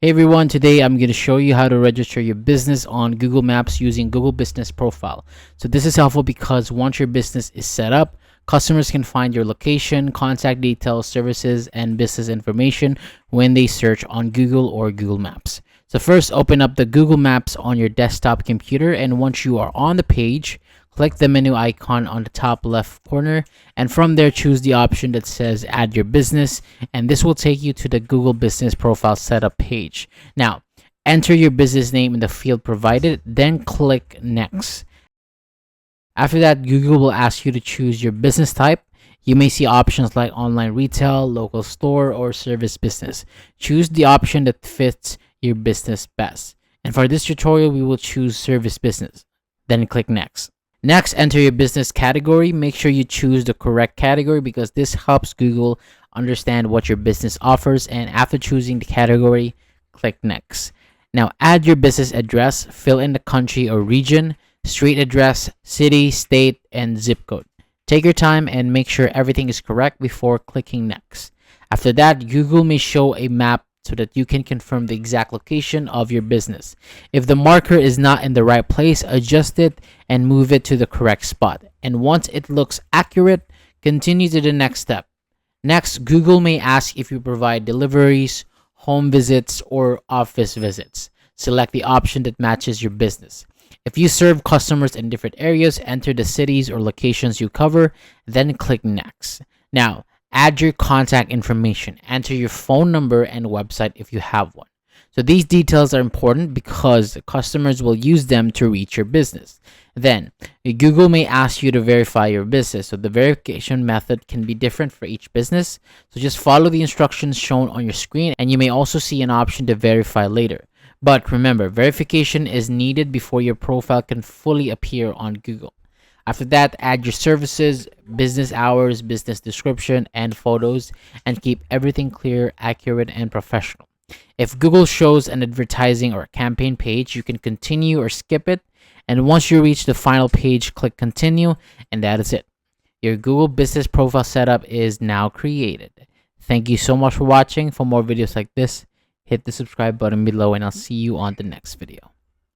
Hey everyone, today I'm going to show you how to register your business on Google Maps using Google Business Profile. So this is helpful because once your business is set up, customers can find your location, contact details, services, and business information when they search on Google or Google Maps. So first, open up the Google Maps on your desktop computer, and once you are on the page, click the menu icon on the top left corner, and from there choose the option that says add your business, and this will take you to the Google Business Profile setup page. Now, enter your business name in the field provided, then click next. After that, Google will ask you to choose your business type. You may see options like online retail, local store, or service business. Choose the option that fits your business best. And for this tutorial, we will choose service business. Then click next. Next, enter your business category. Make sure you choose the correct category because this helps Google understand what your business offers. And after choosing the category, click next. Now, add your business address, fill in the country or region, street address, city, state, and zip code. Take your time and make sure everything is correct before clicking next. After that, Google may show a map so that you can confirm the exact location of your business. If the marker is not in the right place, adjust it and move it to the correct spot. And once it looks accurate, continue to the next step. Next, Google may ask if you provide deliveries, home visits, or office visits. Select the option that matches your business. If you serve customers in different areas, enter the cities or locations you cover, then click next. Now, add your contact information. Enter your phone number and website if you have one. So these details are important because customers will use them to reach your business. Then, Google may ask you to verify your business. So the verification method can be different for each business. So just follow the instructions shown on your screen, and you may also see an option to verify later. But remember, verification is needed before your profile can fully appear on Google. After that, add your services, business hours, business description, and photos, and keep everything clear, accurate, and professional. If Google shows an advertising or campaign page, you can continue or skip it. And once you reach the final page, click continue, and that is it. Your Google Business Profile setup is now created. Thank you so much for watching. For more videos like this, hit the subscribe button below, and I'll see you on the next video.